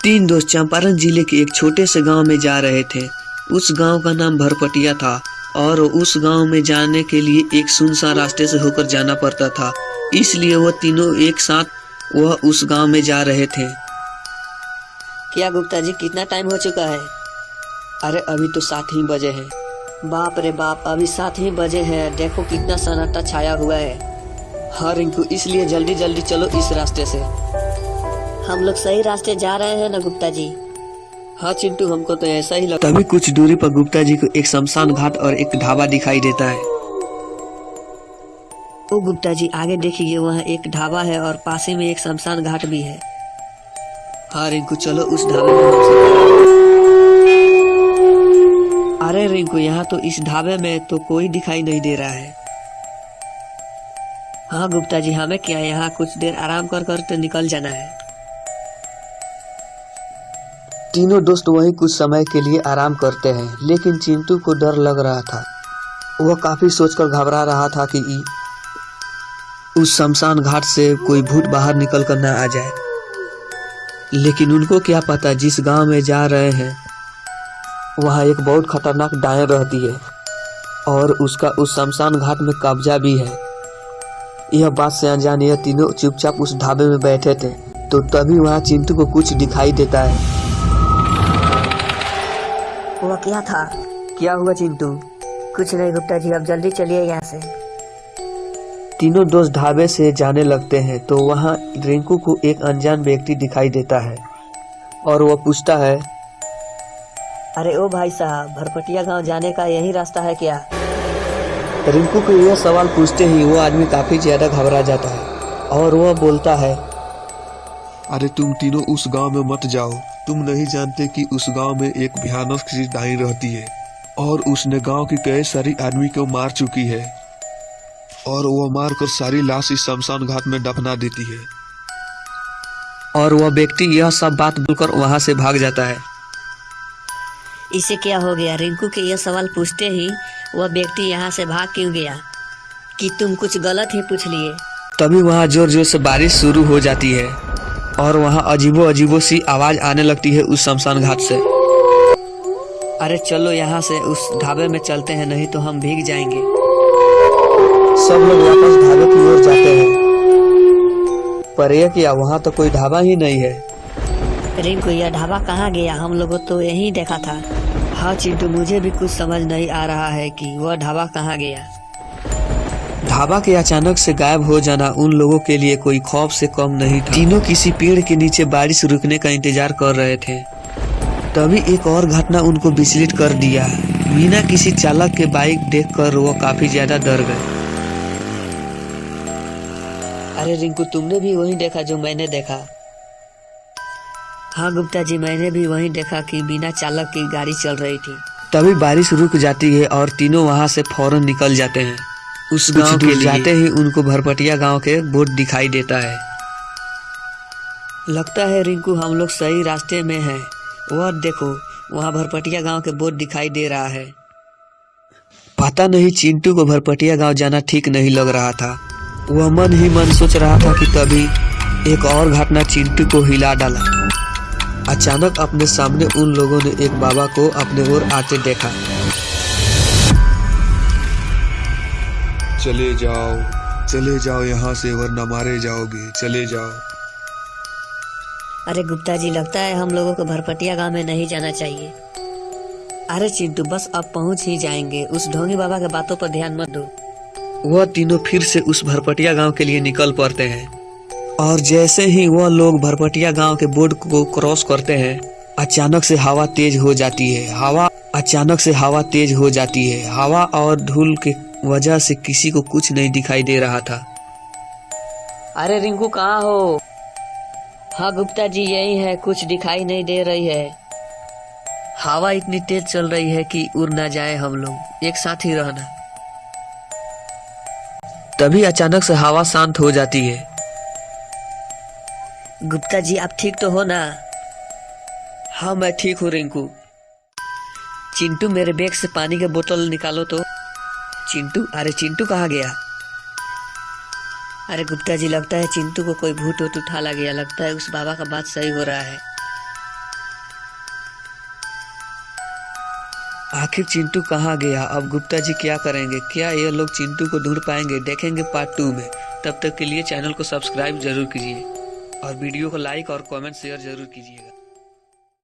तीन दोस्त चंपारण जिले के एक छोटे से गांव में जा रहे थे। उस गांव का नाम भरपटिया था और उस गांव में जाने के लिए एक सुनसान रास्ते से होकर जाना पड़ता था। इसलिए वह तीनों एक साथ उस गांव में जा रहे थे। क्या गुप्ता जी, कितना टाइम हो चुका है? अरे अभी तो 7 ही बजे हैं। बाप रे बाप, अभी 7 ही बजे हैं। देखो कितना सन्नाटा छाया हुआ है। हाँ रिंकू, इसलिए जल्दी जल्दी चलो इस रास्ते से। हम लोग सही रास्ते जा रहे हैं ना गुप्ता जी? हाँ चिंटू, हमको तो ऐसा ही लगता है। तभी कुछ दूरी पर गुप्ता जी को एक शमशान घाट और एक ढाबा दिखाई देता है। ओ गुप्ता जी, आगे देखिए, वहाँ एक ढाबा है और पास ही में एक शमशान घाट भी है। हाँ रिंकू, चलो उस ढाबे में हमसे। अरे रिंकू, यहाँ तो इस ढाबे में तो कोई दिखाई नहीं दे रहा है। हाँ गुप्ता जी, हमें क्या, यहाँ कुछ देर आराम कर कर तो निकल जाना है। तीनों दोस्त वहीं कुछ समय के लिए आराम करते हैं, लेकिन चिंटू को डर लग रहा था। वह काफी सोचकर घबरा रहा था कि उस शमशान घाट से कोई भूत बाहर निकल कर ना आ जाए। लेकिन उनको क्या पता, जिस गांव में जा रहे हैं वहां एक बहुत खतरनाक डायन रहती है और उसका उस शमशान घाट में कब्जा भी है। यह बात से अनजान यह तीनों चुपचाप उस ढाबे में बैठे थे, तो तभी वहां चिंटू को कुछ दिखाई देता है। वह क्या था? क्या हुआ चिंटू? कुछ नहीं गुप्ता जी, अब जल्दी चलिए यहाँ से। तीनों दोस्त ढाबे से जाने लगते हैं तो वहाँ रिंकू को एक अनजान व्यक्ति दिखाई देता है और वह पूछता है, अरे ओ भाई साहब, भरपटिया गांव जाने का यही रास्ता है क्या? रिंकू को यह सवाल पूछते ही वो आदमी काफी ज्यादा घबरा जाता है और वह बोलता है, अरे तुम तीनों उस गांव में मत जाओ। तुम नहीं जानते कि उस गांव में एक भयानक सी डायन रहती है और उसने गांव की कई सारी आदमी को मार चुकी है और वह मारकर सारी लाश इस शमशान घाट में दफना देती है। और वह व्यक्ति यह सब बात बोलकर वहां से भाग जाता है। इसे क्या हो गया? रिंकू के यह सवाल पूछते ही वह व्यक्ति यहाँ से भाग क्यों गया? कि तुम कुछ गलत ही पूछ लिए। तभी वहाँ जोर जोर से बारिश शुरू हो जाती है और वहाँ अजीबो सी आवाज आने लगती है उस शमशान घाट से। अरे चलो यहाँ से उस ढाबे में चलते हैं, नहीं तो हम भीग जाएंगे। सब लोग वापस ढाबे की ओर जाते हैं, पर यह क्या, वहाँ तो कोई ढाबा ही नहीं है। रिंकू, यह ढाबा कहाँ गया? हम लोगों तो यहीं देखा था। हाँ चिंटू, मुझे भी कुछ समझ नहीं आ रहा है कि वह ढाबा कहाँ गया। ढाबा के अचानक से गायब हो जाना उन लोगों के लिए कोई खौफ से कम नहीं था। तीनों किसी पेड़ के नीचे बारिश रुकने का इंतजार कर रहे थे। तभी एक और घटना उनको विचलित कर दिया। बिना किसी चालक के बाइक देखकर वो काफी ज्यादा डर गए। अरे रिंकू, तुमने भी वही देखा जो मैंने देखा? हाँ गुप्ता जी, मैंने भी वही देखा कि बिना चालक की गाड़ी चल रही थी। तभी बारिश रुक जाती है और तीनों वहां से फौरन निकल जाते हैं। उस गांव के जाते ही उनको भरपटिया गांव के बोर्ड दिखाई देता है। लगता है रिंकू, हम लोग सही रास्ते में हैं। वह देखो, वहां भरपटिया गांव के बोर्ड दिखाई दे रहा है। पता नहीं चिंटू को भरपटिया गांव जाना ठीक नहीं लग रहा था। वह मन ही मन सोच रहा था कि तभी एक और घटना चिंटू को हिला डाला। अचानक अपने सामने उन लोगों ने एक बाबा को अपने ओर आते देखा। चले जाओ यहाँ से, वरना मारे जाओगे। चले जाओ। अरे गुप्ता जी, लगता है हम लोगों को भरपटिया गांव में नहीं जाना चाहिए। अरे चिंटू, बस अब पहुंच ही जाएंगे। उस ढोंगी बाबा के बातों पर ध्यान मत दो। वह तीनों फिर से उस भरपटिया गांव के लिए निकल पड़ते हैं और जैसे ही वह लोग भरपटिया गांव के बोर्ड को क्रॉस करते हैं, अचानक से हवा तेज हो जाती है। हवा और धूल के वजह से किसी को कुछ नहीं दिखाई दे रहा था। अरे रिंकू, कहाँ हो? हाँ गुप्ता जी, यही है, कुछ दिखाई नहीं दे रही है। हवा इतनी तेज चल रही है कि उड़ ना जाए हम लोग, एक साथ ही रहना। तभी अचानक से हवा शांत हो जाती है। गुप्ता जी, आप ठीक तो हो ना? हाँ मैं ठीक हूँ रिंकू। चिंटू, मेरे बैग से पानी की बोतल निकालो तो। चिंटू, अरे चिंटू कहाँ गया? अरे गुप्ता जी, लगता है चिंटू को कोई भूत वूत उठा ला गया। लगता है उस बाबा का बात सही हो रहा है। आखिर चिंटू कहाँ गया? अब गुप्ता जी क्या करेंगे? क्या ये लोग चिंटू को ढूंढ पाएंगे? देखेंगे पार्ट 2 में। तब तक के लिए चैनल को सब्सक्राइब जरूर कीजिए और वीडियो को लाइक और कमेंट शेयर जरूर कीजिएगा।